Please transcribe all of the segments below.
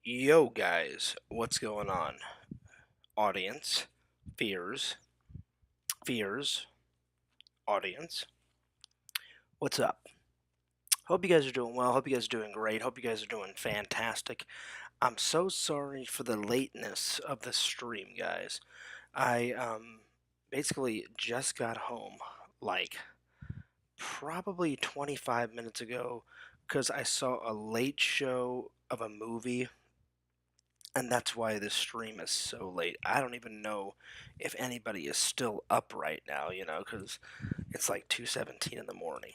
Yo, guys, what's going on? Audience, fears, fears, audience, what's up? Hope you guys are doing well. Hope you guys are doing great. Hope you guys are doing fantastic. I'm so sorry for the lateness of the stream, guys. I basically just got home like probably 25 minutes ago because I saw a late show of a movie. And that's why this stream is so late. I don't even know if anybody is still up right now, because it's like 2:17 in the morning.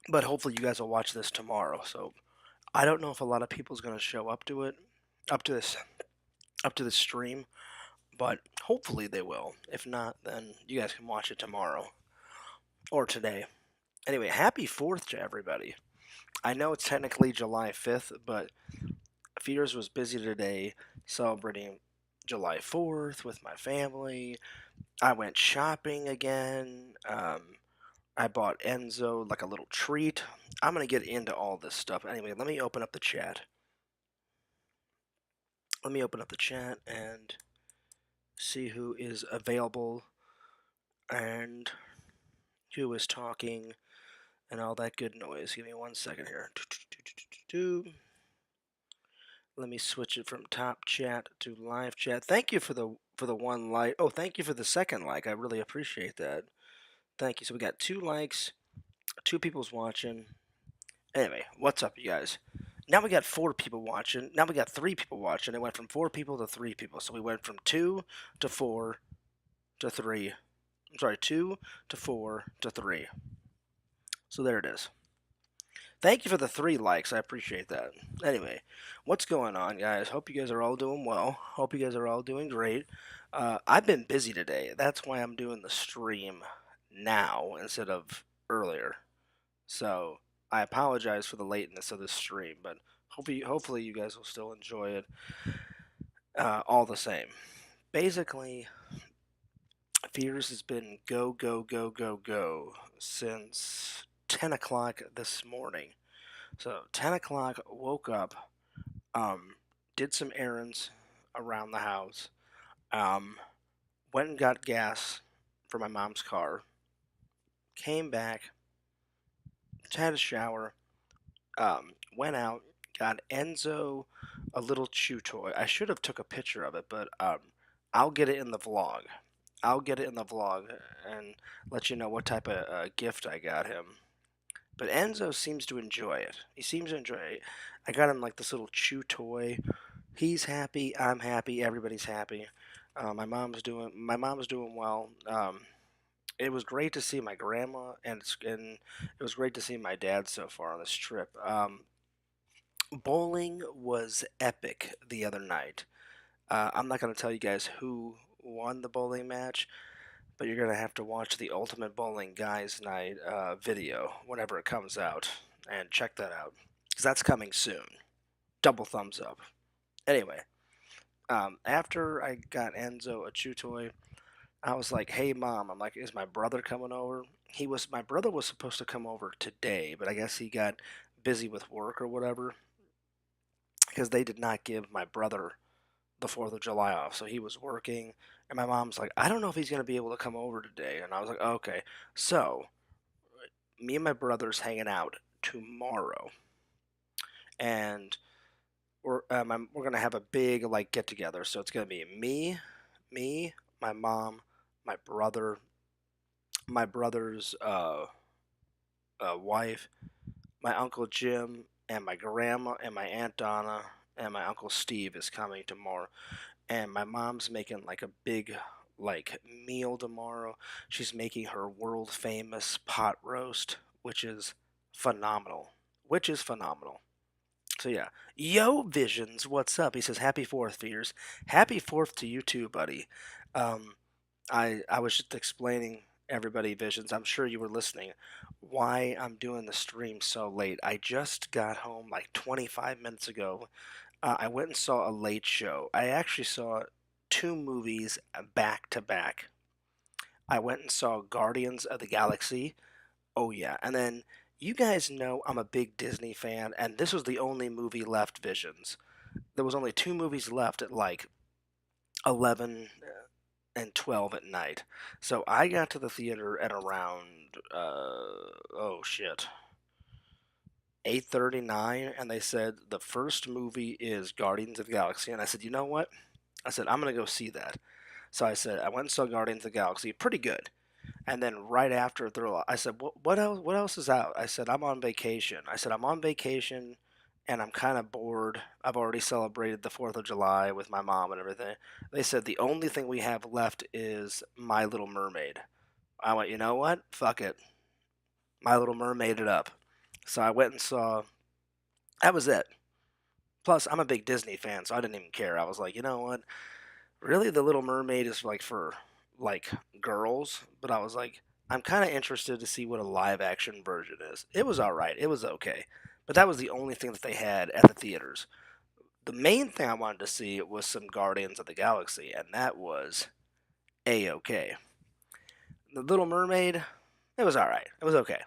But hopefully you guys will watch this tomorrow. So I don't know if a lot of people's going to show up to it, up to this, up to this stream, but hopefully they will. If not, then you guys can watch it tomorrow or today. Anyway, happy 4th to everybody. I know it's technically July 5th, but Fears was busy today celebrating July 4th with my family. I went shopping again. I bought Enzo like a little treat. I'm going to get into all this stuff. Anyway, let me open up the chat. Let me open up the chat and see who is available and who is talking and all that good noise. Give me 1 second here. Let me switch it from top chat to live chat. Thank you for the one like. Oh, thank you for the second like. I really appreciate that. Thank you. So we got 2 likes, 2 people's watching. Anyway, what's up, you guys? Now we got 4 people watching. Now we got 3 people watching. It went from 4 people to 3 people. So we went from 2 to 4 to 3. I'm sorry, 2 to 4 to 3. So there it is. Thank you for the 3 likes. I appreciate that. Anyway, what's going on, guys? Hope you guys are all doing well. Hope you guys are all doing great. I've been busy today. That's why I'm doing the stream now instead of earlier. So I apologize for the lateness of this stream, but hopefully you guys will still enjoy it all the same. Basically, Fears has been go, go, go, go, go since 10 o'clock this morning. So 10 o'clock, woke up, did some errands around the house, um, went and got gas for my mom's car, came back, had a shower, went out, got Enzo a little chew toy. I should have took a picture of it, but I'll get it in the vlog. I'll get it in the vlog and let you know what type of gift I got him. But Enzo seems to enjoy it. He seems to enjoy it. I got him like this little chew toy. He's happy. I'm happy. Everybody's happy. My mom's doing well. It was great to see my grandma, and it was great to see my dad so far on this trip. Bowling was epic the other night. I'm not going to tell you guys who won the bowling match, but you're going to have to watch the Ultimate Bowling Guys Night video whenever it comes out and check that out because that's coming soon. Double thumbs up. Anyway, after I got Enzo a chew toy, I was like, "Hey, mom," I'm like, "Is my brother coming over?" My brother was supposed to come over today, but I guess he got busy with work or whatever because they did not give my brother the 4th of July off. So he was working, and my mom's like, I don't know if he's going to be able to come over today. And I was like, okay. So me and my brother's hanging out tomorrow, and we're going to have a big like get together. So it's going to be me, my mom, my brother, my brother's wife, my uncle Jim, and my grandma, and my aunt Donna, and my uncle Steve is coming tomorrow. And my mom's making like a big like meal tomorrow. She's making her world famous pot roast, which is phenomenal. Which is phenomenal. So yeah, Yo Visions, what's up? He says happy 4th, Fears. Happy 4th to you too, buddy. Um, I was just explaining everybody Visions. I'm sure you were listening. Why I'm doing the stream so late. I just got home like 25 minutes ago. I went and saw a late show. I actually saw 2 movies back to back. I went and saw Guardians of the Galaxy. Oh yeah, and then You guys know I'm a big Disney fan, and this was the only movie left, Visions. There was only two movies left at like 11 and 12 at night. So I got to the theater at around, oh shit, 8:39, and they said the first movie is Guardians of the Galaxy. And I said, you know what? I said, I'm going to go see that. So I said, I went and saw Guardians of the Galaxy. Pretty good. And then right after, I said, what else? What else is out? I said, I'm on vacation. I said, I'm on vacation, and I'm kind of bored. I've already celebrated the Fourth of July with my mom and everything. They said the only thing we have left is My Little Mermaid. I went, you know what? Fuck it. My Little Mermaid it up. So I went and saw. That was it. Plus, I'm a big Disney fan, so I didn't even care. I was like, you know what? Really, The Little Mermaid is like for like girls, but I was like, I'm kind of interested to see what a live action version is. It was all right. It was okay. But that was the only thing that they had at the theaters. The main thing I wanted to see was some Guardians of the Galaxy, and that was a okay. The Little Mermaid, it was all right. It was okay.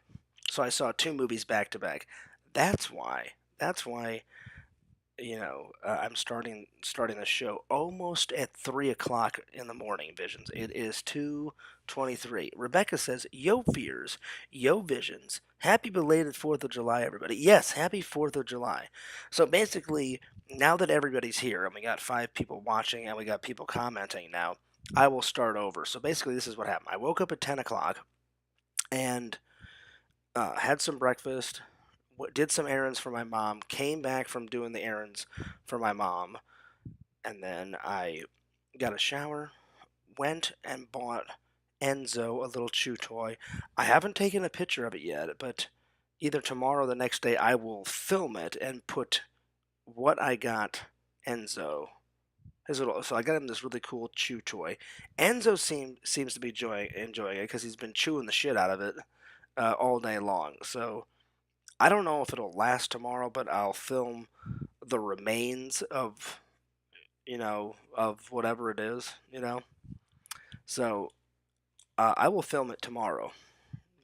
So I saw two movies back to back. That's why. That's why I'm starting the show almost at 3 o'clock in the morning. Visions. It is 2:23. Rebecca says, "Yo fears, yo visions. Happy belated 4th of July, everybody." Yes, happy 4th of July. So basically, now that everybody's here and we got 5 people watching and we got people commenting now, I will start over. So basically, this is what happened. I woke up at 10 o'clock and had some breakfast, did some errands for my mom, came back from doing the errands for my mom, and then I got a shower, went and bought Enzo a little chew toy. I haven't taken a picture of it yet, but either tomorrow or the next day I will film it and put what I got Enzo. So I got him this really cool chew toy. Enzo seems to be enjoying it because he's been chewing the shit out of it all day long. So I don't know if it'll last tomorrow, but I'll film the remains of whatever it is. So I will film it tomorrow.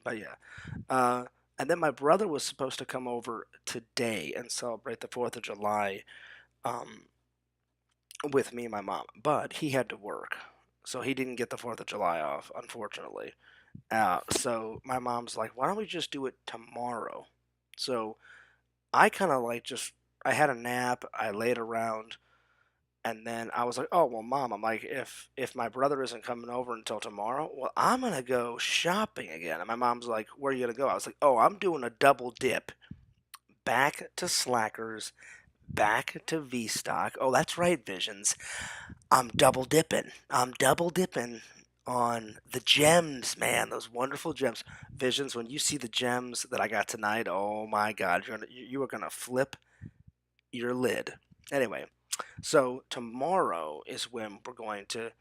But yeah. Uh, and then my brother was supposed to come over today and celebrate the 4th of July um, with me and my mom, but he had to work. So he didn't get the 4th of July off, unfortunately. So my mom's like, why don't we just do it tomorrow? So I kind of like I had a nap, I laid around, and then I was like, "Oh well, mom," I'm like, "if my brother isn't coming over until tomorrow, well, I'm gonna go shopping again." And my mom's like, "Where are you gonna go?" I was like, "Oh, I'm doing a double dip, back to Slackers, back to V Stock. Oh, that's right, Visions. I'm double dipping. I'm double dipping." On the gems, man, those wonderful gems. Visions, when you see the gems that I got tonight, oh my God, you are gonna flip your lid. Anyway, so tomorrow is when we're going to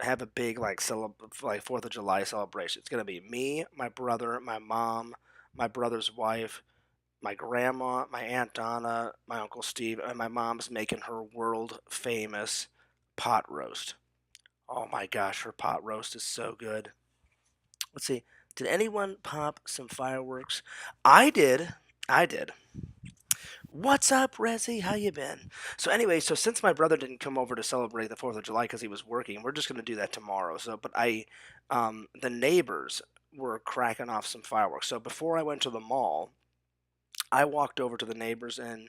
have a big like 4th of July celebration. It's gonna be me, my brother, my mom, my brother's wife, my grandma, my aunt Donna, my uncle Steve, and my mom's making her world famous pot roast. Oh my gosh, her pot roast is so good. Let's see. Did anyone pop some fireworks? I did. I did. What's up, Rezzy? How you been? So anyway, so since my brother didn't come over to celebrate the 4th of July because he was working, we're just gonna do that tomorrow. The neighbors were cracking off some fireworks. So before I went to the mall, I walked over to the neighbors and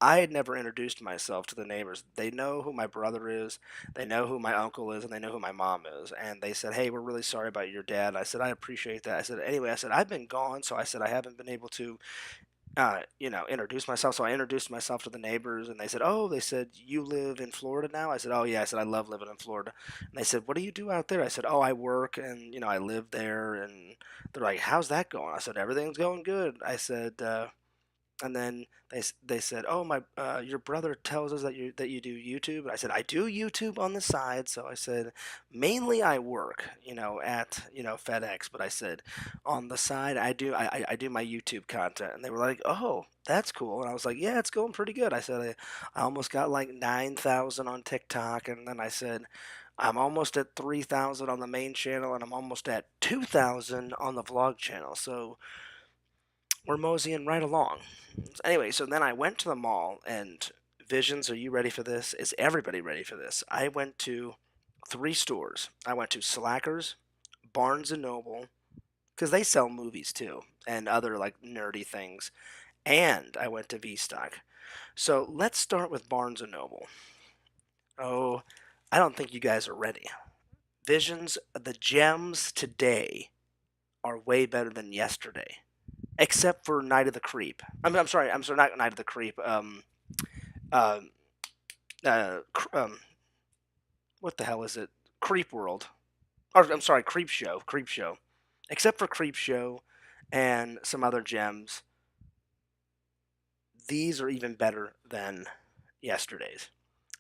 I had never introduced myself to the neighbors. They know who my brother is, they know who my uncle is, and they know who my mom is. And they said, "Hey, we're really sorry about your dad." I said, "I appreciate that." I said, "Anyway," I said, "I've been gone, so I said I haven't been able to introduce myself." So I introduced myself to the neighbors, and they said, "Oh," they said, "you live in Florida now?" I said, "Oh yeah." I said, "I love living in Florida." And they said, "What do you do out there?" I said, "Oh, I work, and I live there." And they're like, "How's that going?" I said, "Everything's going good." I said, and then they said, "Oh, my your brother tells us that you do YouTube." And I said, "I do YouTube on the side." So I said, "Mainly I work, at FedEx, but I said on the side I do my YouTube content." And they were like, "Oh, that's cool." And I was like, "Yeah, it's going pretty good." I said, I almost got like 9,000 on TikTok, and then I said, I'm almost at 3,000 on the main channel, and I'm almost at 2,000 on the vlog channel. So we're moseying right along. Anyway, so then I went to the mall, and Visions, are you ready for this? Is everybody ready for this? I went to 3 stores. I went to Slackers, Barnes& and Noble, because they sell movies too, and other like nerdy things, and I went to V-Stock. So let's start with Barnes& and Noble. Oh, I don't think you guys are ready. Visions, the gems today are way better than yesterday, except for Night of the Creep. I'm sorry, not Night of the Creep. Uh, um, what the hell is it? Creep World. Or I'm sorry, Creep Show. Creep Show. Except for Creep Show and some other gems, these are even better than yesterday's.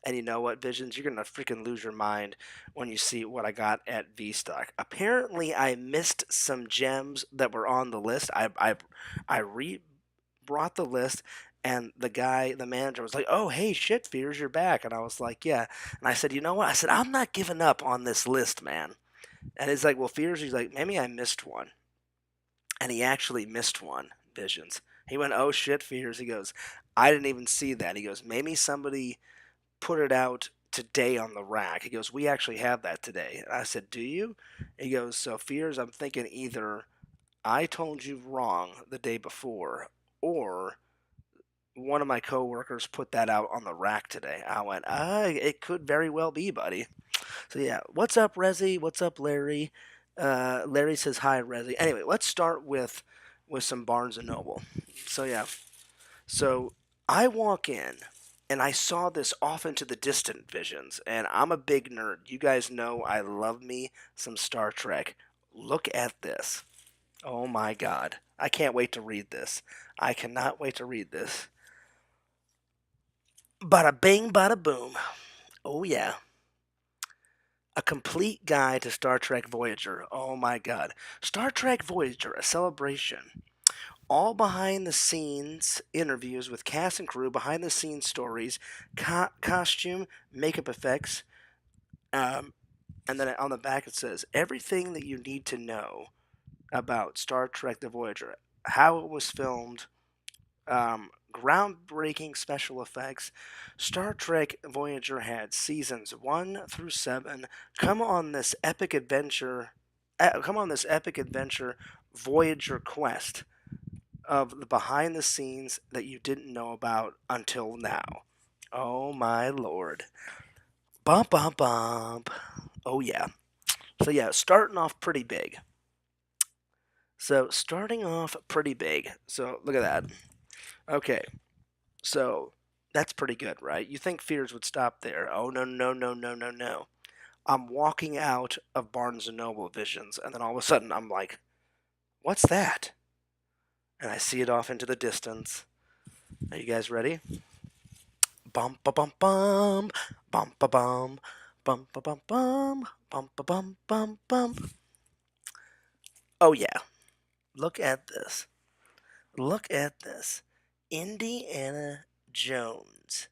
And you know what, Visions? You're gonna freaking lose your mind when you see what I got at V-Stock. Apparently, I missed some gems that were on the list. I brought the list, and the manager was like, "Oh, hey, shit, Fears, you're back." And I was like, "Yeah." And I said, "You know what?" I said, "I'm not giving up on this list, man." And he's like, "Well, Fears," he's like, "Maybe I missed one." And he actually missed one, Visions. He went, "Oh, shit, Fears." He goes, "I didn't even see that." He goes, "Maybe somebody put it out today on the rack." He goes, "We actually have that today." And I said, "Do you?" He goes, "So, Fears, I'm thinking either I told you wrong the day before, or one of my coworkers put that out on the rack today." I went, it could very well be, buddy. So yeah, what's up, Rezi? What's up, Larry? Larry says hi, Rezi. Anyway, let's start with some Barnes and Noble. So yeah, so I walk in and I saw this off into the distant Visions, and I'm a big nerd. You guys know I love me some Star Trek. Look at this. Oh my God. I can't wait to read this. I cannot wait to read this. Bada bing, bada boom. Oh, yeah. A complete guide to Star Trek Voyager. Oh my God. Star Trek Voyager, a celebration. All behind the scenes interviews with cast and crew, behind the scenes stories, costume, makeup effects. Um, and then on the back it says everything that you need to know about Star Trek The Voyager, how it was filmed, groundbreaking special effects. Star Trek Voyager had seasons 1 through 7. Come on this epic adventure. Come on this epic adventure Voyager quest of the behind the scenes that you didn't know about until now. Oh my lord. Bump, bump, bump. Oh yeah. So yeah, starting off pretty big. So look at that. Okay. So that's pretty good, right? You think Fears would stop there. Oh no, no, no, no, no, no. I'm walking out of Barnes and Noble Visions, and then all of a sudden I'm like, what's that? And I see it off into the distance. Are you guys ready? Bum ba bum bum, bum ba bum, bum ba bum bum, bum ba bum bum bum. Oh yeah, look at this. Look at this. Indiana Jones.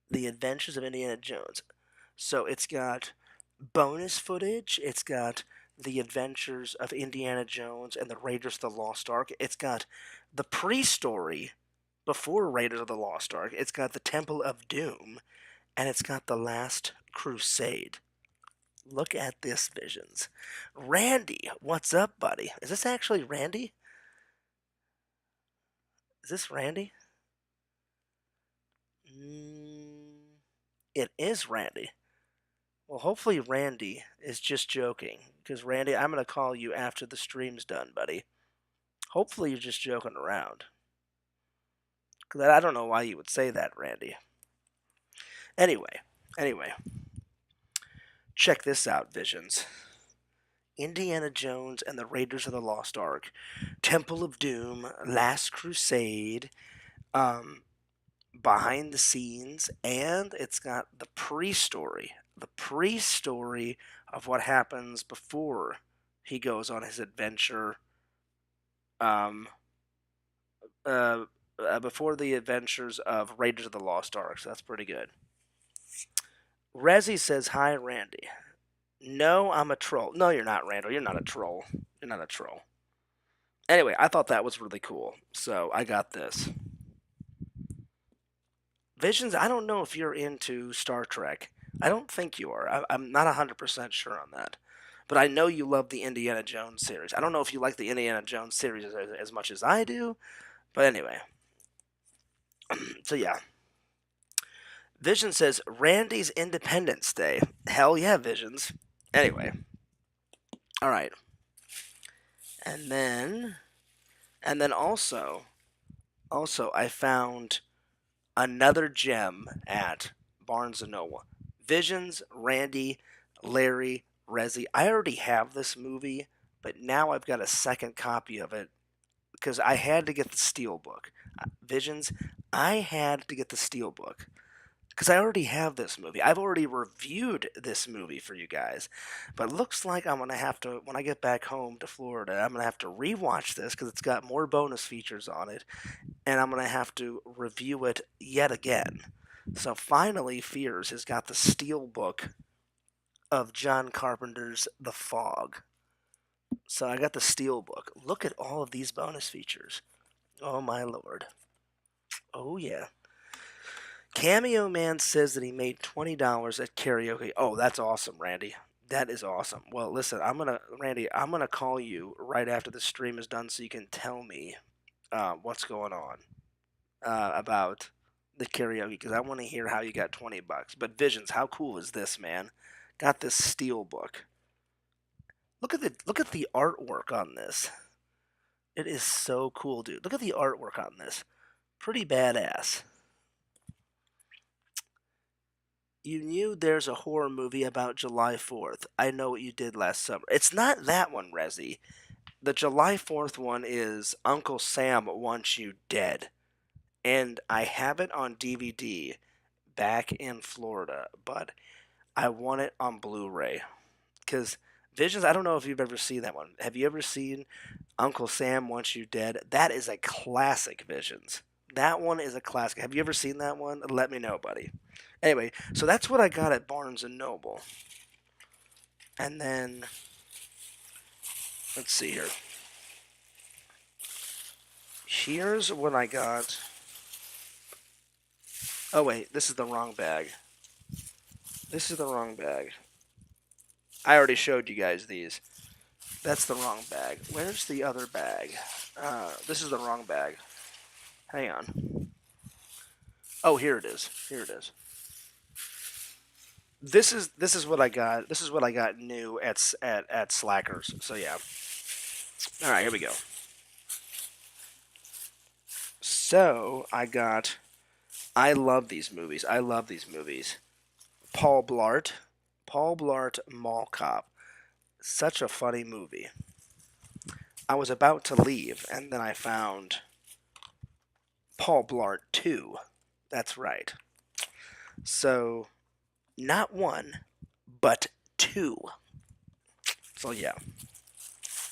The Adventures of Indiana Jones. So it's got bonus footage. It's got the Adventures of Indiana Jones and the Raiders of the Lost Ark. It's got the pre-story before Raiders of the Lost Ark. It's got the Temple of Doom, and it's got the Last Crusade. Look at this, Visions. Randy, what's up, buddy? Is this actually Randy? Is this Randy? It is Randy. Well, hopefully Randy is just joking. Because, Randy, I'm going to call you after the stream's done, buddy. Hopefully you're just joking around. Because I don't know why you would say that, Randy. Anyway. Check this out, Visions. Indiana Jones and the Raiders of the Lost Ark. Temple of Doom, Last Crusade, behind the scenes, and it's got the pre-story. The pre-story of what happens before he goes on his adventure, um, uh, before the adventures of Raiders of the Lost Ark. So that's pretty good. Rezi says, hi, Randy. No, I'm a troll. No, you're not, Randall. You're not a troll. You're not a troll. Anyway, I thought that was really cool, so I got this. Visions, I don't know if you're into Star Trek. I don't think you are. I'm not 100% sure on that. But I know you love the Indiana Jones series. I don't know if you like the Indiana Jones series as much as I do, but anyway. So yeah. Vision says Randy's Independence Day. Hell yeah, Visions. Anyway. Alright. And then also I found another gem at Barnes and Noble. Visions, Randy, Larry, Resi. I already have this movie, but now I've got a second copy of it because I had to get the Steelbook. Visions, I had to get the Steelbook because I already have this movie. I've already reviewed this movie for you guys, but looks like I'm gonna have to when I get back home to Florida. I'm gonna have to rewatch this because it's got more bonus features on it, and I'm gonna have to review it yet again. So finally, Fears has got the Steelbook of John Carpenter's The Fog. So I got the Steelbook. Look at all of these bonus features. Oh my lord. Oh yeah. Cameo Man says that he made $20 at karaoke. Oh, that's awesome, Randy. That is awesome. Well, listen, Randy, I'm gonna call you right after the stream is done so you can tell me what's going on about the karaoke because I want to hear how you got $20. But Visions, how cool is this, man? Got this steel book. Look at the artwork on this. It is so cool, dude. Look at the artwork on this. Pretty badass. You knew there's a horror movie about July 4th. I know what you did last summer. It's not that one, Resi. The July 4th one is Uncle Sam Wants You Dead. And I have it on DVD back in Florida, but I want it on Blu-ray. Because Visions, I don't know if you've ever seen that one. Have you ever seen Uncle Sam Wants You Dead? That is a classic, Visions. That one is a classic. Have you ever seen that one? Let me know, buddy. Anyway, so that's what I got at Barnes and Noble. And then, let's see here. Here's what I got. Oh, wait, this is the wrong bag. This is the wrong bag. I already showed you guys these. That's the wrong bag. Where's the other bag? This is the wrong bag. Hang on. Oh, here it is. Here it is. This is what I got. This is what I got new at Slackers. So yeah. All right, here we go. So I got. I love these movies. I love these movies. Paul Blart. Paul Blart Mall Cop. Such a funny movie. I was about to leave, and then I found Paul Blart 2. That's right. So, not one, but two. So, yeah.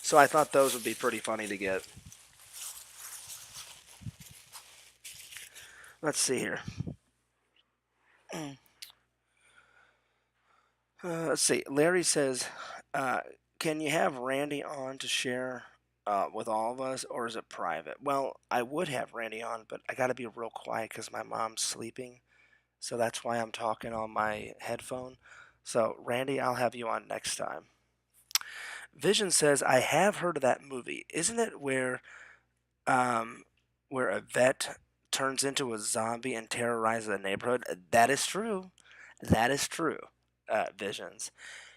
So, I thought those would be pretty funny to get. Let's see here. Let's see. Larry says, can you have Randy on to share with all of us, or is it private? Well, I would have Randy on, but I got to be real quiet because my mom's sleeping. So that's why I'm talking on my headphone. So, Randy, I'll have you on next time. Vision says, I have heard of that movie. Isn't it where a vet turns into a zombie and terrorizes a neighborhood? That is true. That is true, Visions.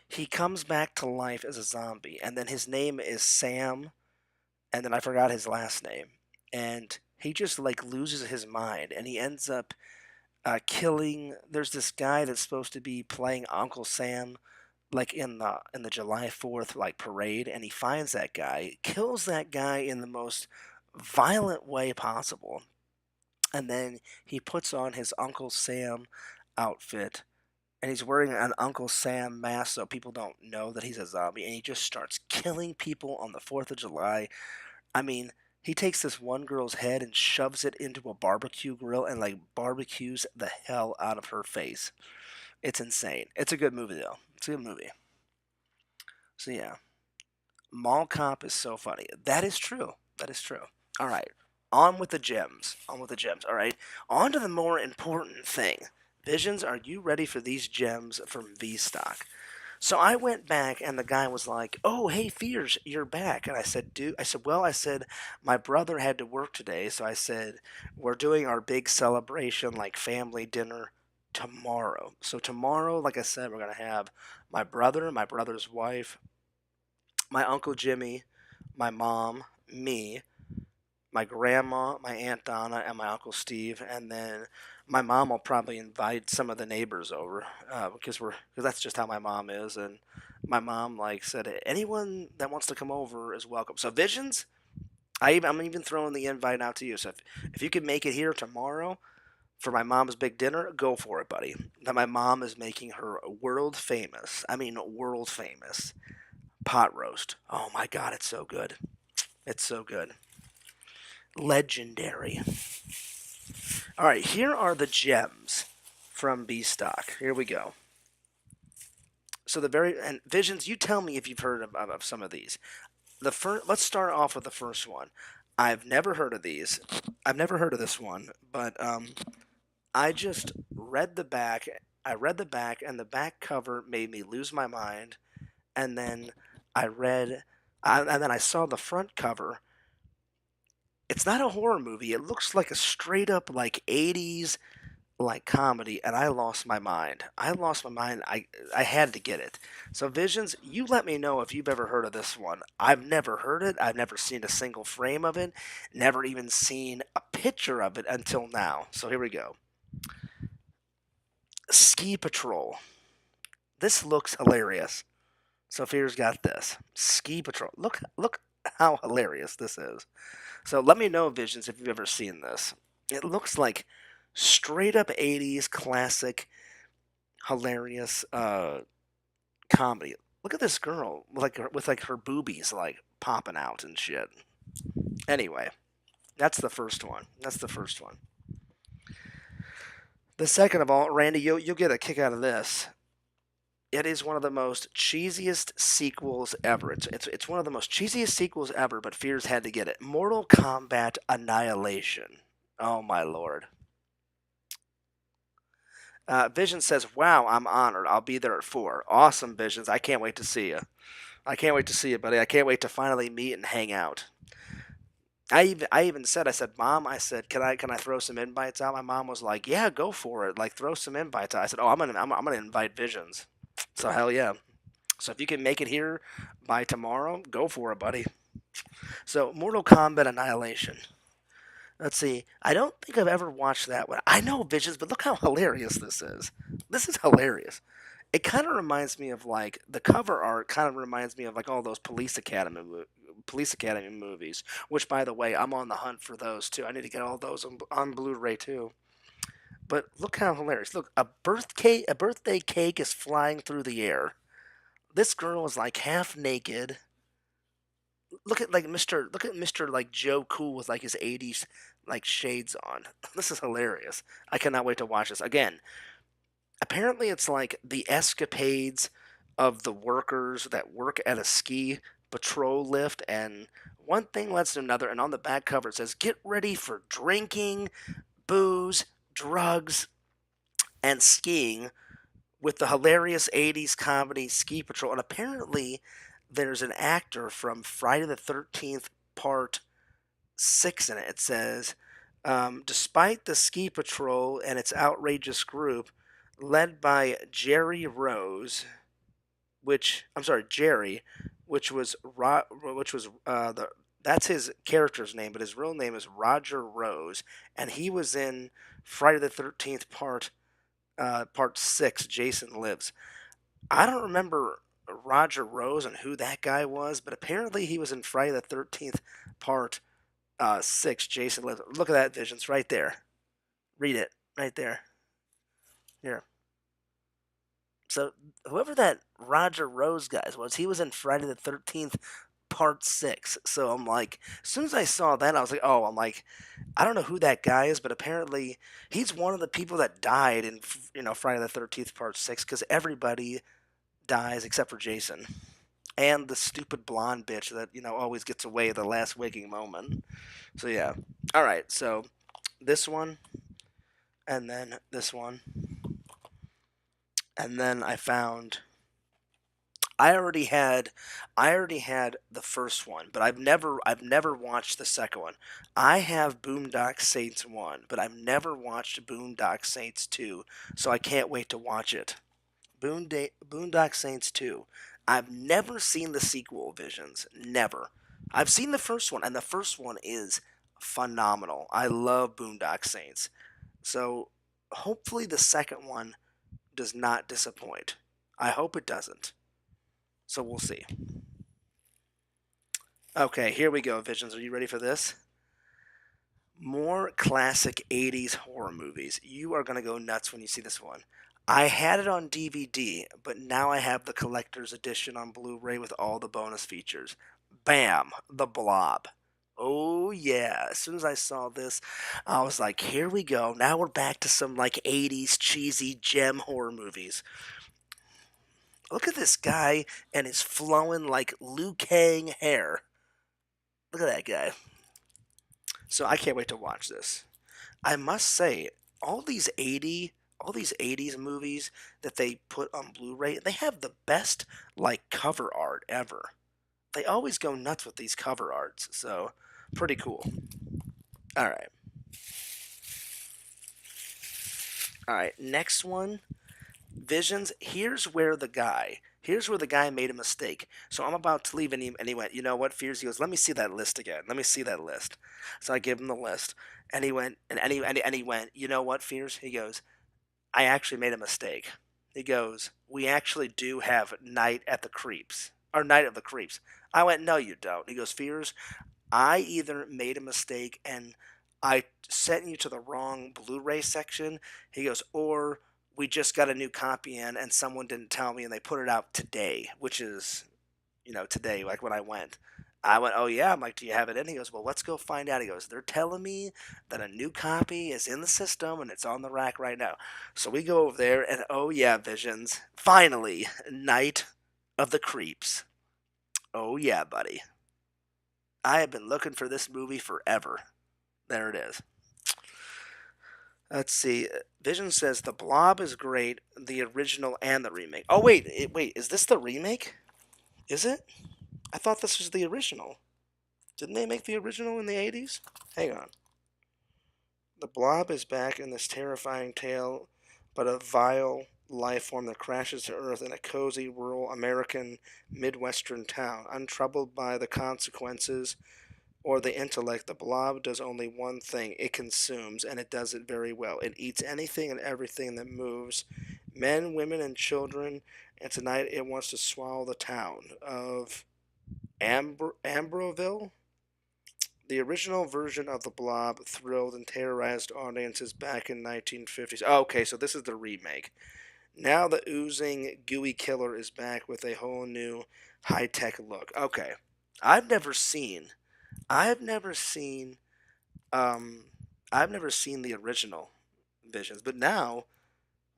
He comes back to life as a zombie, and then his name is Sam, and then I forgot his last name. And he just like loses his mind, and he ends up killing. There's this guy that's supposed to be playing Uncle Sam, like in the July 4th like parade, and he finds that guy, kills that guy in the most violent way possible, and then he puts on his Uncle Sam outfit. And he's wearing an Uncle Sam mask so people don't know that he's a zombie. And he just starts killing people on the 4th of July. I mean, he takes this one girl's head and shoves it into a barbecue grill and like barbecues the hell out of her face. It's insane. It's a good movie though. It's a good movie. So yeah, Mall Cop is so funny. That is true. That is true. All right. On with the gems. On with the gems. All right. On to the more important thing. Visions, are you ready for these gems from V Stock? So I went back and the guy was like, "Oh, hey Fears, you're back." And I said, "Dude," I said, "Well," I said, "my brother had to work today." So I said, "We're doing our big celebration like family dinner tomorrow." So tomorrow, like I said, we're going to have my brother, my brother's wife, my uncle Jimmy, my mom, me, my grandma, my aunt Donna, and my uncle Steve, and then my mom will probably invite some of the neighbors over because that's just how my mom is. And my mom like said anyone that wants to come over is welcome. So Visions, I'm even throwing the invite out to you. So if you could make it here tomorrow for my mom's big dinner, go for it, buddy. That my mom is making her world famous. I mean world famous pot roast. Oh my god, it's so good. It's so good. Legendary. All right, here are the gems from B Stock. Here we go. So the very and Visions, you tell me if you've heard of some of these. The first, let's start off with the first one. I've never heard of these. I've never heard of this one, but I just read the back. I read the back, and the back cover made me lose my mind. And then I read, and then I saw the front cover. It's not a horror movie. It looks like a straight up like '80s like comedy, and I lost my mind. I lost my mind. I had to get it. So Visions, you let me know if you've ever heard of this one. I've never heard it. I've never seen a single frame of it. Never even seen a picture of it until now. So here we go. Ski Patrol. This looks hilarious. So Fear's got this. Ski Patrol. Look how hilarious this is. So let me know, Visions, if you've ever seen this. It looks like straight up '80s classic hilarious comedy. Look at this girl with like her boobies like popping out and shit. Anyway, that's the first one. That's the first one. The second of all, Randy, you'll get a kick out of this. It is one of the most cheesiest sequels ever. It's one of the most cheesiest sequels ever, but Fears had to get it. Mortal Kombat Annihilation. Oh my lord. Vision says, "Wow, I'm honored. I'll be there at 4. Awesome, Visions. I can't wait to see you. I can't wait to see you, buddy. I can't wait to finally meet and hang out." I even said, I said, "Mom," I said, "Can I throw some invites out?" My mom was like, "Yeah, go for it. Like throw some invites out." I said, "Oh, I'm gonna invite Visions." So hell yeah. So if you can make it here by tomorrow, go for it, buddy. So Mortal Kombat Annihilation. Let's see. I don't think I've ever watched that one. I know Visions, but look how hilarious this is. This is hilarious. It kind of reminds me of like the cover art. Kind of reminds me of like all those Police Academy movies. Which, by the way, I'm on the hunt for those too. I need to get all those on Blu-ray too. But look how hilarious! Look, a birthday cake is flying through the air. This girl is like half naked. Look at Mr. like Joe Cool with like his '80s like shades on. This is hilarious. I cannot wait to watch this again. Apparently it's like the escapades of the workers that work at a ski patrol lift, and one thing leads to another, and on the back cover it says get ready for drinking, booze, drugs, and skiing with the hilarious '80s comedy Ski Patrol. And apparently there's an actor from Friday the 13th part 6 in it. It says despite the Ski Patrol and its outrageous group led by Jerry Rose, which I'm sorry, Jerry, which was the that's his character's name, but his real name is Roger Rose, and he was in Friday the 13th part 6. Jason Lives. I don't remember Roger Rose and who that guy was, but apparently he was in Friday the 13th part 6. Jason Lives. Look at that, Visions right there. Read it right there. Here. So whoever that Roger Rose guy was, he was in Friday the 13th part 6. So I'm like, as soon as I saw that, I was like, oh, I'm like, I don't know who that guy is, but apparently he's one of the people that died in Friday the 13th part 6 because everybody dies except for Jason. and the stupid blonde bitch that always gets away at the last waking moment. So yeah. All right. So this one, and then this one, and then I already had the first one, but I've never watched the second one. I have Boondock Saints 1, but I've never watched Boondock Saints 2, so I can't wait to watch it. Boondock Saints 2. I've never seen the sequel, Visions. Never. I've seen the first one, and the first one is phenomenal. I love Boondock Saints. So hopefully the second one does not disappoint. I hope it doesn't. So we'll see. Okay, here we go, Visions. Are you ready for this? More classic 80s horror movies. You are going to go nuts when you see this one. I had it on DVD, but now I have the collector's edition on Blu ray with all the bonus features. Bam! The Blob. Oh, yeah. As soon as I saw this, I was like, here we go. Now we're back to some like 80s cheesy gem horror movies. Look at this guy and his flowing like Liu Kang hair. Look at that guy. So I can't wait to watch this. I must say, all these 80s movies that they put on Blu-ray, they have the best like cover art ever. They always go nuts with these cover arts, so pretty cool. All right. All right, next one, Visions. Here's where the guy made a mistake. So I'm about to leave, and he went, you know what, Fears? He goes, let me see that list again. Let me see that list. So I give him the list, and he went, and he went, you know what, Fears? He goes, I actually made a mistake. He goes, we actually do have Night at the Creeps, or Night of the Creeps. I went, no, you don't. He goes, Fears, I either made a mistake and I sent you to the wrong Blu-ray section. He goes, or we just got a new copy in and someone didn't tell me and they put it out today, which is, today, like when I went. I went, oh yeah. I'm like, do you have it in? He goes, well, let's go find out. He goes, they're telling me that a new copy is in the system and it's on the rack right now. So we go over there and oh yeah, Visions. Finally, Night of the Creeps. Oh yeah, buddy. I have been looking for this movie forever. There it is. Let's see. Vision says the Blob is great, the original and the remake. Oh wait, is this the remake? Is it? I thought this was the original. Didn't they make the original in the 80s? Hang on. The Blob is back in this terrifying tale, but a vile life form that crashes to Earth in a cozy rural American Midwestern town. Untroubled by the consequences or the intellect, the Blob does only one thing: it consumes, and it does it very well. It eats anything and everything that moves, men, women, and children, and tonight it wants to swallow the town of Ambroville. The original version of the Blob thrilled and terrorized audiences back in 1950s. Oh, okay, so this is the remake. Now the oozing, gooey killer is back with a whole new high-tech look. Okay. I've never seen I've never seen um I've never seen the original Visions, but now,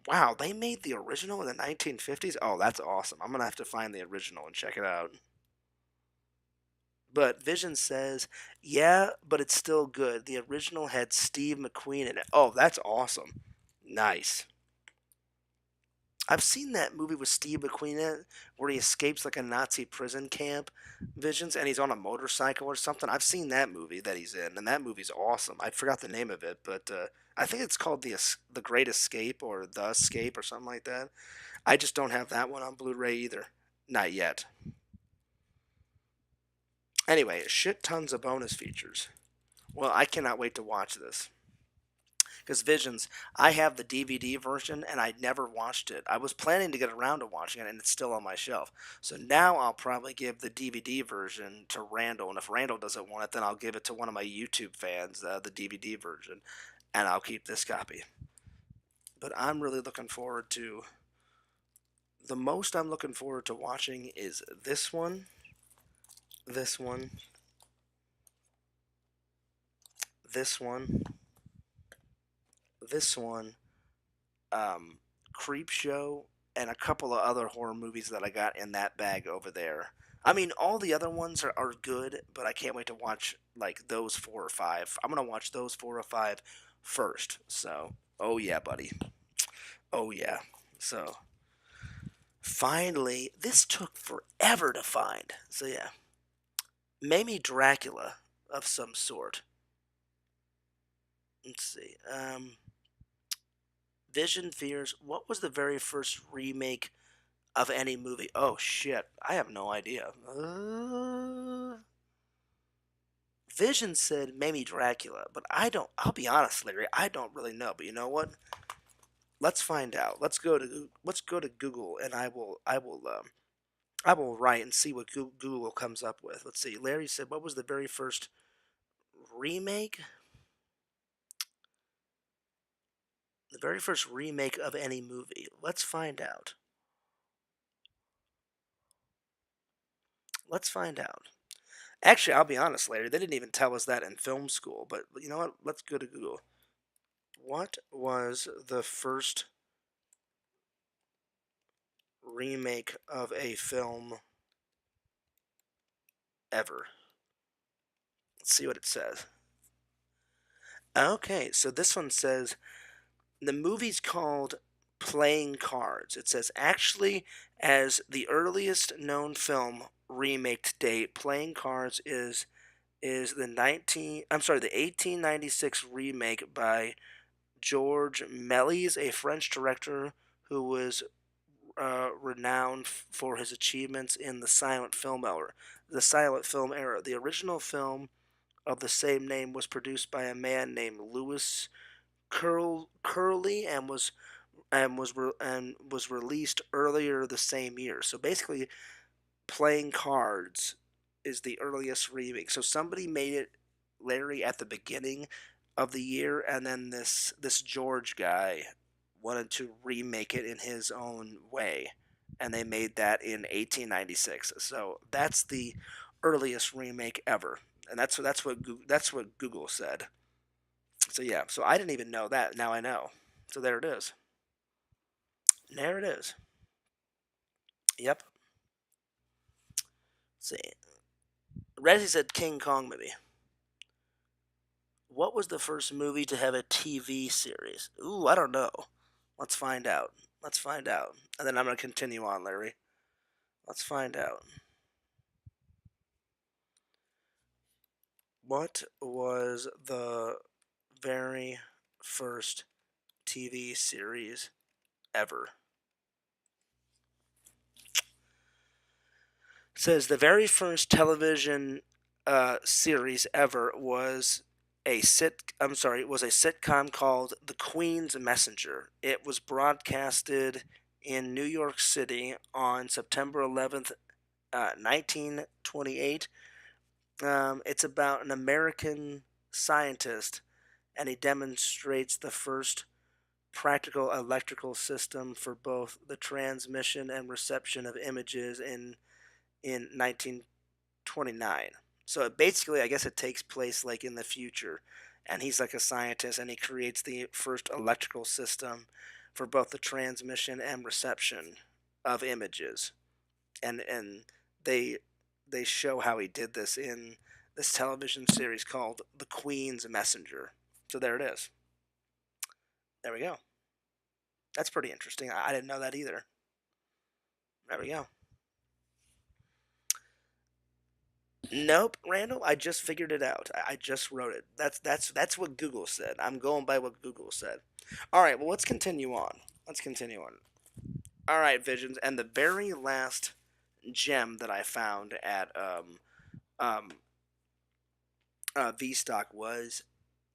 wow, they made the original in the 1950s. Oh, that's awesome. I'm going to have to find the original and check it out. But Vision says, yeah, but it's still good. The original had Steve McQueen in it. Oh, that's awesome. Nice. I've seen that movie with Steve McQueen in it where he escapes like a Nazi prison camp, Visions, and he's on a motorcycle or something. I've seen that movie that he's in, and that movie's awesome. I forgot the name of it, but I think it's called the Great Escape or The Escape or something like that. I just don't have that one on Blu-ray either. Not yet. Anyway, shit tons of bonus features. Well, I cannot wait to watch this. Because Visions, I have the DVD version and I never watched it. I was planning to get around to watching it and it's still on my shelf. So now I'll probably give the DVD version to Randall. And if Randall doesn't want it, then I'll give it to one of my YouTube fans, the DVD version. And I'll keep this copy. But I'm really looking forward to. The most I'm looking forward to watching is this one, this one, this one, this one, Creep Show, and a couple of other horror movies that I got in that bag over there. I mean, all the other ones are good, but I can't wait to watch like those 4 or 5. I'm gonna watch those 4 or 5 first. So, oh yeah, buddy. Oh yeah. So finally, this took forever to find. So yeah, maybe Dracula of some sort. Let's see. Vision Fears. What was the very first remake of any movie? Oh shit, I have no idea. Vision said maybe Dracula, but I don't. I'll be honest, Larry. I don't really know. But you know what? Let's find out. Let's go to Google, and I will write and see what Google comes up with. Let's see. Larry said, "What was the very first remake? The very first remake of any movie." Let's find out. Let's find out. Actually, I'll be honest, Larry. They didn't even tell us that in film school. But you know what? Let's go to Google. What was the first remake of a film ever? Let's see what it says. Okay, so this one says the movie's called Playing Cards. It says actually, as the earliest known film remake to date, Playing Cards is the 1896 remake by George Méliès, a French director who was renowned for his achievements in the silent film era. The silent film era. The original film of the same name was produced by a man named Louis Curley and was released earlier the same year. So basically, Playing Cards is the earliest remake. So somebody made it, Larry, at the beginning of the year, and then this George guy wanted to remake it in his own way, and they made that in 1896. So that's the earliest remake ever, and that's what Google said. So yeah, so I didn't even know that. Now I know. So there it is. There it is. Yep. Let's see. Resi said King Kong movie. What was the first movie to have a TV series? Ooh, I don't know. Let's find out. Let's find out. And then I'm going to continue on, Larry. Let's find out. What was the very first TV series ever? It says the very first television series ever was a sitcom called The Queen's Messenger. It was broadcasted in New York City on September 11th, 1928. It's about an American scientist, and he demonstrates the first practical electrical system for both the transmission and reception of images in 1929. So basically, I guess it takes place like in the future, and he's like a scientist, and he creates the first electrical system for both the transmission and reception of images, and they they show how he did this in this television series called The Queen's Messenger. So there it is. There we go. That's pretty interesting. I didn't know that either. There we go. Nope, Randall. I just figured it out. I just wrote it. That's what Google said. I'm going by what Google said. All right. Well, let's continue on. Let's continue on. All right, Visions, and the very last gem that I found at um VStock was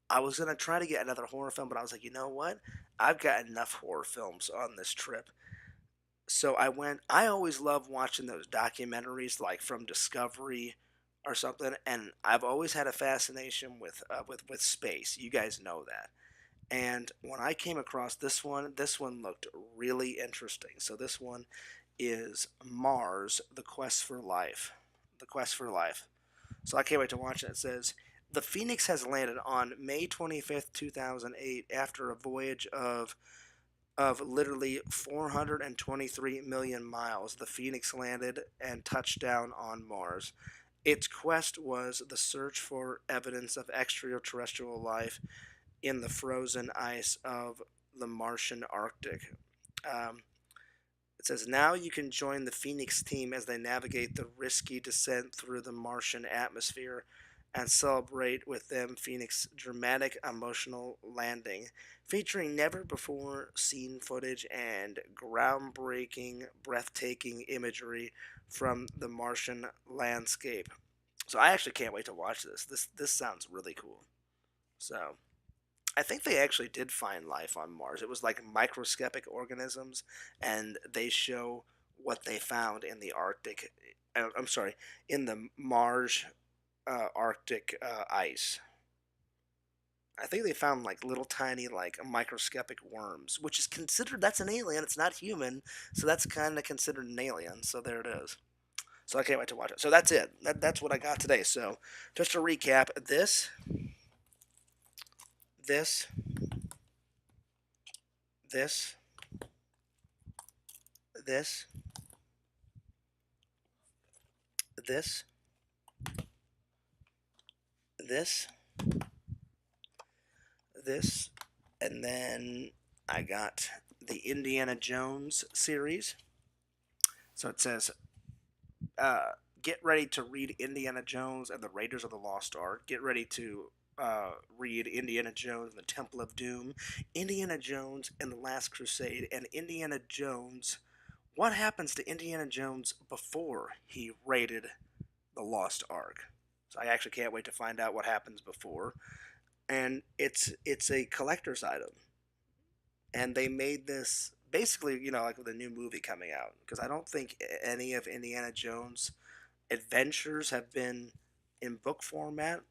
I was gonna try to get another horror film, but I was like, you know what? I've got enough horror films on this trip. So I went. I always love watching those documentaries, like from Discovery or something, and I've always had a fascination with space. You guys know that. And when I came across this one looked really interesting. So this one is Mars: The Quest for Life. The Quest for Life. So I can't wait to watch it. It says the Phoenix has landed on May 25th, 2008, after a voyage of of literally 423 million miles, the Phoenix landed and touched down on Mars. Its quest was the search for evidence of extraterrestrial life in the frozen ice of the Martian Arctic. Um, it says, now you can join the Phoenix team as they navigate the risky descent through the Martian atmosphere and celebrate with them Phoenix's dramatic emotional landing, featuring never before seen footage and groundbreaking, breathtaking imagery from the Martian landscape. So I actually can't wait to watch this. This sounds really cool. So I think they actually did find life on Mars. It was like microscopic organisms, and they show what they found in the Arctic. I'm sorry, in the Mars Arctic ice. I think they found like little tiny like microscopic worms, which is considered that's an alien. It's not human, so that's kind of considered an alien. So there it is. So I can't wait to watch it. So that's it. That's what I got today. So just to recap, this, this, this, this, this, this, and then I got the Indiana Jones series. So it says, get ready to read Indiana Jones and the Raiders of the Lost Ark. Get ready to read Indiana Jones and the Temple of Doom, Indiana Jones and the Last Crusade, and Indiana Jones. What happens to Indiana Jones before he raided the Lost Ark? So I actually can't wait to find out what happens before. And it's a collector's item, and they made this basically, like with a new movie coming out, because I don't think any of Indiana Jones' adventures have been in book format,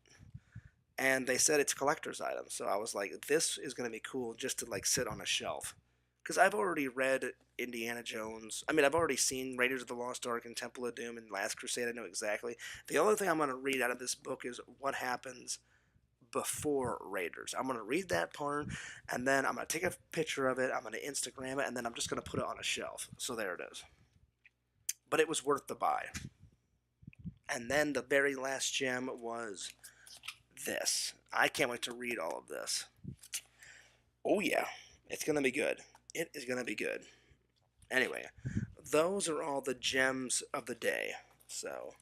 and they said it's a collector's item. So I was like, this is going to be cool just to like sit on a shelf, because I've already read Indiana Jones. I mean, I've already seen Raiders of the Lost Ark and Temple of Doom and Last Crusade. I know exactly. The only thing I'm going to read out of this book is what happens before Raiders. I'm going to read that part, and then I'm going to take a picture of it, I'm going to Instagram it, and then I'm just going to put it on a shelf. So there it is. But it was worth the buy. And then the very last gem was this. I can't wait to read all of this. Oh yeah, it's going to be good. It is going to be good. Anyway, those are all the gems of the day. So,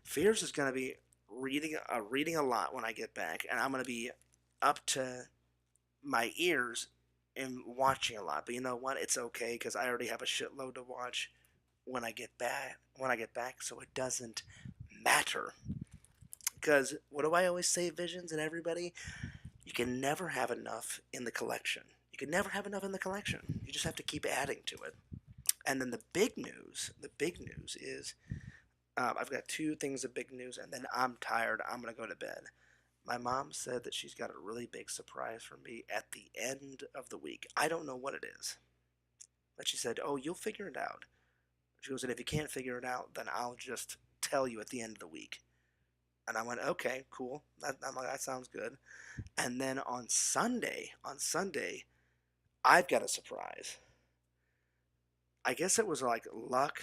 Fears is going to be reading a lot when I get back, and I'm going to be up to my ears in watching a lot. But you know what? It's okay because I already have a shitload to watch when I get back. So it doesn't matter. Because what do I always say, Visions and everybody? You can never have enough in the collection. You can never have enough in the collection. You just have to keep adding to it. And then the big news is I've got two things of big news, and then I'm tired. I'm going to go to bed. My mom said that she's got a really big surprise for me at the end of the week. I don't know what it is. But she said, oh, you'll figure it out. She goes, and if you can't figure it out, then I'll just tell you at the end of the week. And I went, okay, cool. I'm like, that sounds good. And then on Sunday, I've got a surprise. I guess it was like luck.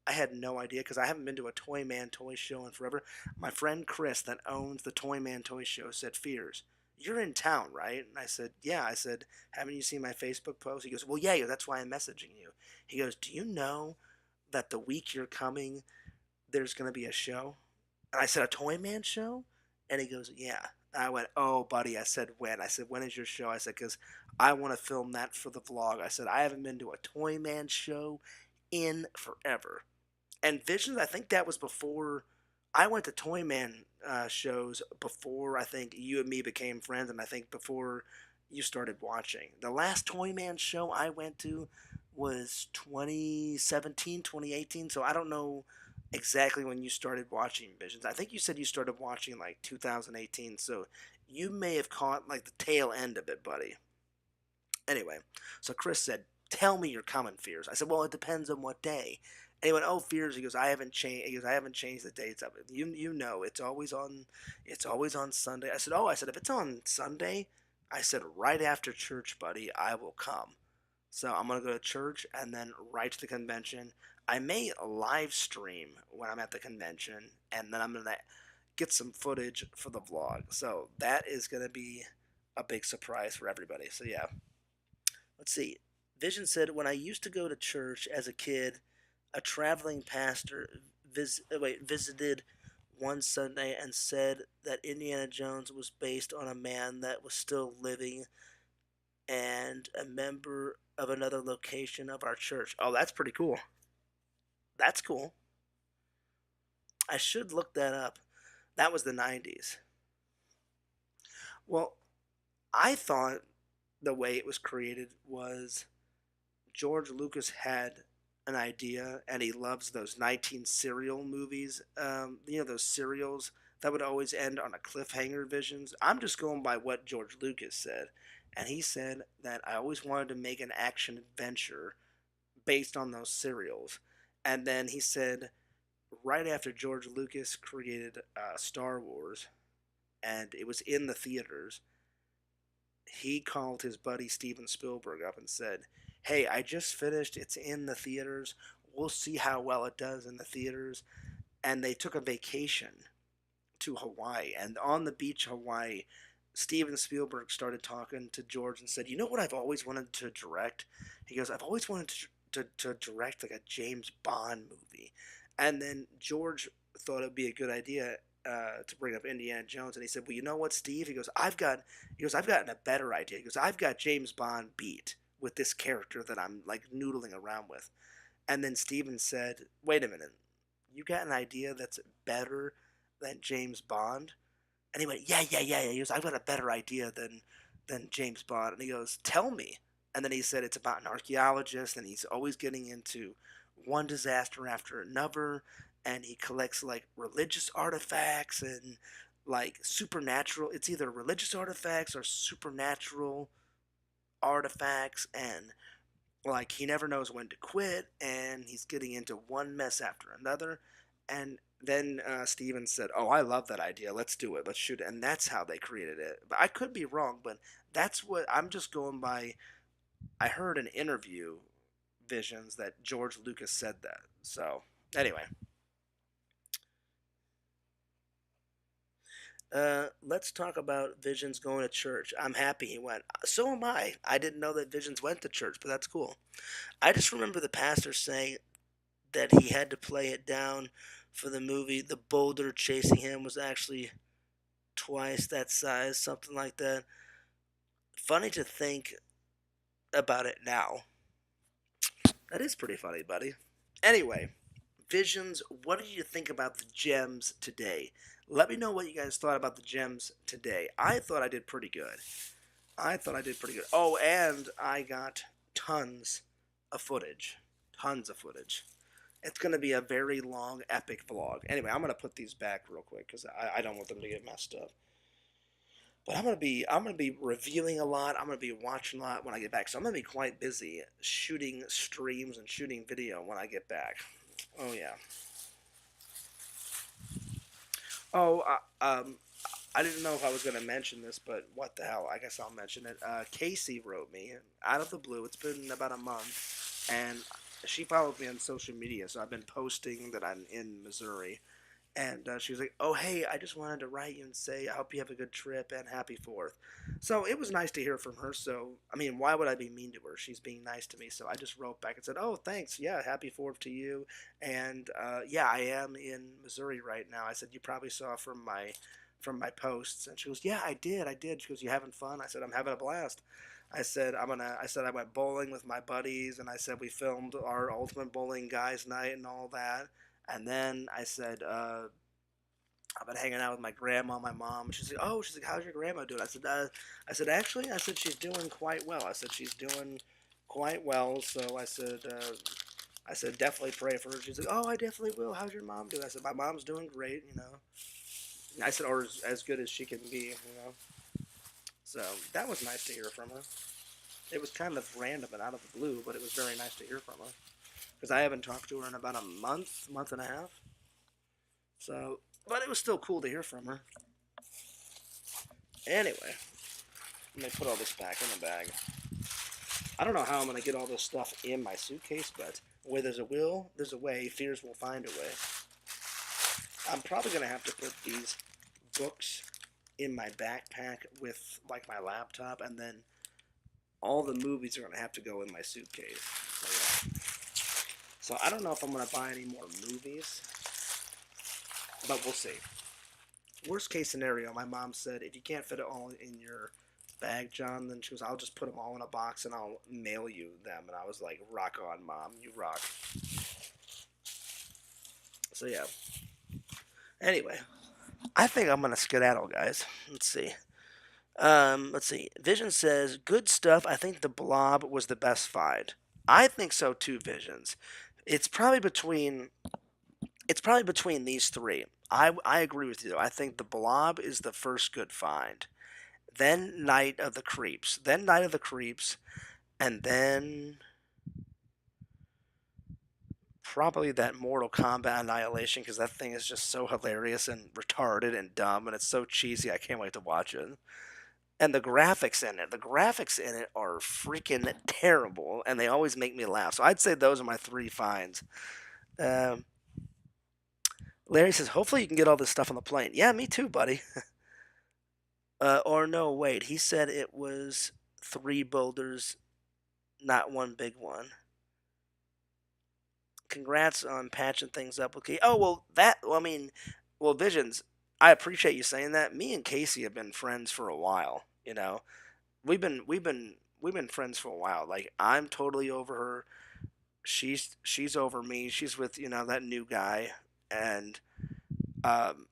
I had no idea because I haven't been to a Toy Man Toy Show in forever. My friend Chris, that owns the Toy Man Toy Show, said, Fears, you're in town, right? And I said, yeah. I said, haven't you seen my Facebook post? He goes, well, yeah, that's why I'm messaging you. He goes, do you know that the week you're coming, there's going to be a show? And I said, a Toy Man show? And he goes, yeah. And I went, oh, buddy. I said, when? I said, when is your show? I said, because I want to film that for the vlog. I said, I haven't been to a Toy Man show in forever. And Visions, I think that was before I went to Toy Man shows before I think you and me became friends, and I think before you started watching. The last Toy Man show I went to was 2017, 2018, so I don't know exactly when you started watching Visions. I think you said you started watching like 2018, so you may have caught like the tail end of it, buddy. Anyway, so Chris said, tell me your common fears. I said, well, it depends on what day. And he went, oh, fears. He goes, I haven't changed. He goes, I haven't changed the dates of it. You know, it's always on Sunday. I said, oh, I said, if it's on Sunday, I said, right after church, buddy, I will come. So I'm going to go to church and then right to the convention. I may live stream when I'm at the convention, and then I'm going to get some footage for the vlog. So that is going to be a big surprise for everybody. So yeah. Let's see. Vision said, when I used to go to church as a kid, a traveling pastor visited one Sunday and said that Indiana Jones was based on a man that was still living and a member of another location of our church. Oh, that's pretty cool. That's cool. I should look that up. That was the 90s. Well, I thought the way it was created was George Lucas had an idea, and he loves those 19 serial movies. Those serials that would always end on a cliffhanger. Visions. I'm just going by what George Lucas said, and he said that I always wanted to make an action adventure based on those serials. And then he said, right after George Lucas created Star Wars, and it was in the theaters, he called his buddy Steven Spielberg up and said, "Hey, I just finished. It's in the theaters. We'll see how well it does in the theaters." And they took a vacation to Hawaii. And on the beach, Hawaii, Steven Spielberg started talking to George and said, "You know what I've always wanted to direct?" He goes, "I've always wanted to direct like a James Bond movie." And then George thought it'd be a good idea to bring up Indiana Jones, and he said, "Well, you know what, Steve?" I've gotten a better idea. He goes, "I've got James Bond beat with this character that I'm like noodling around with." And then Steven said, "Wait a minute, you got an idea that's better than James Bond?" And he went, "Yeah, yeah, yeah, yeah." He goes, "I've got a better idea than James Bond." And he goes, "Tell me." And then he said it's about an archaeologist, and he's always getting into one disaster after another, and he collects like religious artifacts and like supernatural. It's either religious artifacts or supernatural artifacts, and like he never knows when to quit, and he's getting into one mess after another. And then Steven said, "Oh, I love that idea. Let's do it. Let's shoot it." And that's how they created it. But I could be wrong, but that's what I'm just going by. I heard an interview, Visions, that George Lucas said that. So anyway, let's talk about Visions going to church. I'm happy he went. So am I. I didn't know that Visions went to church, but that's cool. I just remember the pastor saying that he had to play it down for the movie. The boulder chasing him was actually twice that size, something like that. Funny to think about it now. That is pretty funny, buddy. Anyway, Visions, what did you think about the gems today? Let me know what you guys thought about the gems today. I thought I did pretty good. Oh, and I got tons of footage. Tons of footage. It's going to be a very long, epic vlog. Anyway, I'm going to put these back real quick because I don't want them to get messed up. But I'm gonna be reviewing a lot. I'm gonna be watching a lot when I get back. So I'm gonna be quite busy shooting streams and shooting video when I get back. Oh yeah. Oh, I didn't know if I was gonna mention this, but what the hell? I guess I'll mention it. Casey wrote me out of the blue. It's been about a month, and she followed me on social media. So I've been posting that I'm in Missouri. And she was like, "Oh, hey, I just wanted to write you and say I hope you have a good trip and happy 4th." So it was nice to hear from her. So, I mean, why would I be mean to her? She's being nice to me. So I just wrote back and said, "Oh, thanks. Yeah, happy 4th to you." And yeah, I am in Missouri right now. I said, "You probably saw from my posts." And she goes, "Yeah, I did. I did." She goes, "You having fun?" I said, "I'm having a blast." I said I went bowling with my buddies, and I said we filmed our ultimate bowling guys night and all that. And then I said, I've been hanging out with my grandma, my mom. She's like, "Oh," she's like, "How's your grandma doing?" Actually, I said she's doing quite well. I said she's doing quite well. So I said definitely pray for her. She's like, "Oh, I definitely will. How's your mom doing?" I said, "My mom's doing great. You know." I said, or as good as she can be. You know. So that was nice to hear from her. It was kind of random and out of the blue, but it was very nice to hear from her because I haven't talked to her in about a month and a half. So, but it was still cool to hear from her. Anyway, let me put all this back in the bag. I don't know how I'm gonna get all this stuff in my suitcase, but where there's a will, there's a way. Fears will find a way. I'm probably gonna have to put these books in my backpack with like my laptop, and then all the movies are gonna have to go in my suitcase. So, yeah. So I don't know if I'm gonna buy any more movies, but we'll see. Worst case scenario, my mom said, if you can't fit it all in your bag, John, then she goes, I'll just put them all in a box and I'll mail you them. And I was like, rock on, Mom, you rock. So yeah. Anyway, I think I'm gonna skedaddle, guys. Let's see. Let's see. Vision says, good stuff. I think the Blob was the best find. I think so too, Visions. It's probably between these three. I agree with you. I think the Blob is the first good find. Then Night of the Creeps. And then probably that Mortal Kombat Annihilation, because that thing is just so hilarious and retarded and dumb, and it's so cheesy. I can't wait to watch it. And the graphics in it are freaking terrible, and they always make me laugh. So I'd say those are my three finds. Um, Larry says, hopefully you can get all this stuff on the plane. Yeah, me too, buddy. Or no, wait. He said it was 3 boulders, not one big one. Congrats on patching things up. Okay. Oh, well, Visions, I appreciate you saying that. Me and Casey have been friends for a while, you know. We've been friends for a while. Like, I'm totally over her. She's over me. She's with, that new guy, and um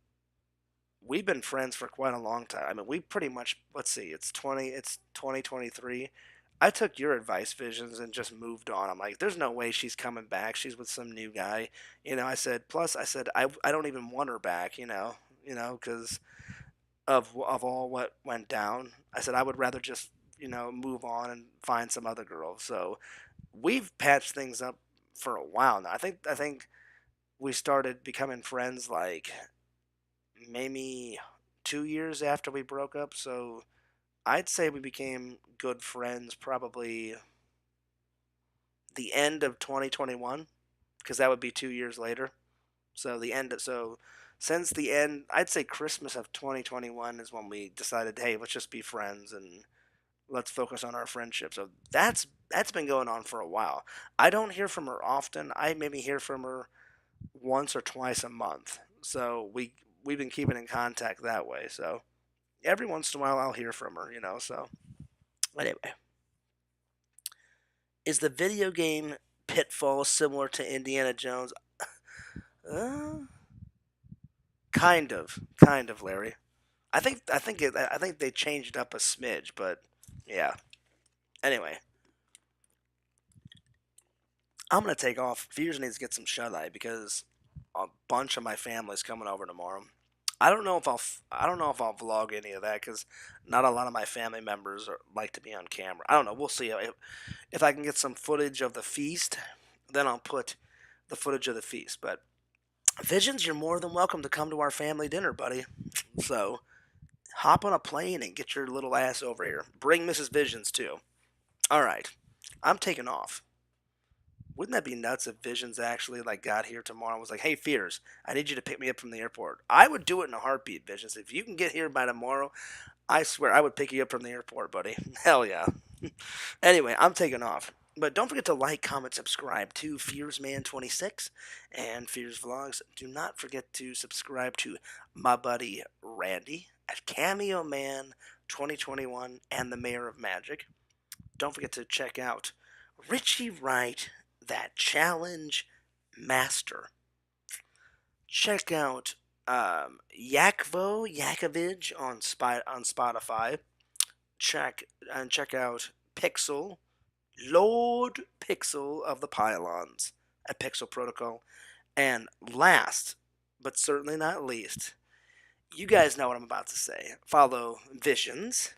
we've been friends for quite a long time. I mean, we pretty much, let's see, it's 2023. I took your advice, Visions, and just moved on. I'm like, there's no way she's coming back. She's with some new guy. I said, I don't even want her back, because of all what went down. I said, I would rather just, move on and find some other girl. So we've patched things up for a while now. I think we started becoming friends like maybe 2 years after we broke up. So I'd say we became good friends probably the end of 2021, because that would be 2 years later. So since the end, I'd say Christmas of 2021 is when we decided, hey, let's just be friends and let's focus on our friendship. So that's been going on for a while. I don't hear from her often. I maybe hear from her once or twice a month. So we've been keeping in contact that way. So every once in a while I'll hear from her, So anyway, is the video game Pitfall similar to Indiana Jones? Uh, kind of, Larry. I think they changed up a smidge, but yeah. Anyway, I'm gonna take off. Fears needs to get some shut eye because a bunch of my family's coming over tomorrow. I don't know if I'll vlog any of that because not a lot of my family members like to be on camera. I don't know. We'll see if I can get some footage of the feast. Then I'll put the footage of the feast. But Visions, you're more than welcome to come to our family dinner, buddy. So hop on a plane and get your little ass over here. Bring Mrs. Visions too. All right, I'm taking off. Wouldn't that be nuts if Visions actually like got here tomorrow and was like, "Hey, Fears, I need you to pick me up from the airport." I would do it in a heartbeat, Visions. If you can get here by tomorrow, I swear I would pick you up from the airport, buddy. Hell yeah. Anyway, I'm taking off. But don't forget to like, comment, subscribe to FearsMan26 and Fears Vlogs. Do not forget to subscribe to my buddy Randy at Cameo Man 2021 and the Mayor of Magic. Don't forget to check out Richie Wright, that challenge master. Check out Yakovich on Spotify. Check out Pixel, Lord Pixel of the Pylons at Pixel Protocol. And last, but certainly not least, you guys know what I'm about to say. Follow Visions,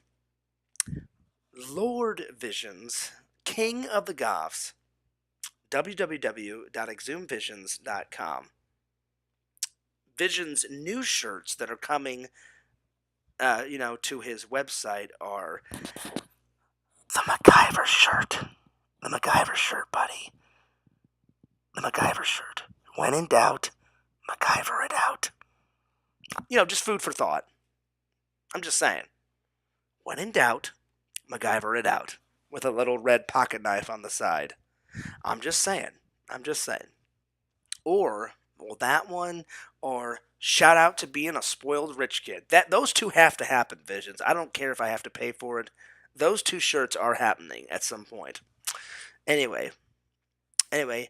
Lord Visions, King of the Goths, www.exhumvisions.com. Vision's new shirts that are coming, to his website are the MacGyver shirt, The MacGyver shirt, buddy. The MacGyver shirt. When in doubt, MacGyver it out. Just food for thought. I'm just saying. When in doubt, MacGyver it out. With a little red pocket knife on the side. I'm just saying. I'm just saying. Or, well, that one, or shout out to being a spoiled rich kid. Those two have to happen, Visions. I don't care if I have to pay for it. Those two shirts are happening at some point. Anyway, I'm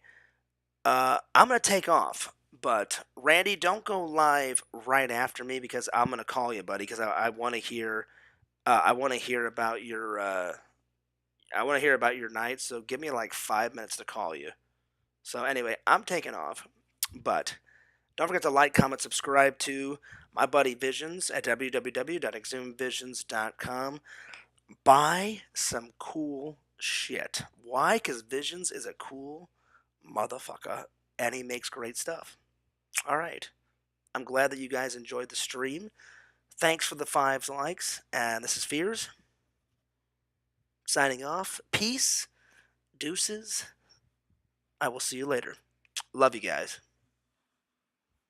gonna take off. But Randy, don't go live right after me because I'm gonna call you, buddy. Because I want to hear. I want to hear about your. I want to hear about your night. So give me like 5 minutes to call you. So anyway, I'm taking off. But don't forget to like, comment, subscribe to my buddy Visions at www.exhumvisions.com. Buy some cool shit. Why? Because Visions is a cool motherfucker and he makes great stuff. All right. I'm glad that you guys enjoyed the stream. Thanks for the 5 likes. And this is Fears. Signing off. Peace. Deuces. I will see you later. Love you guys.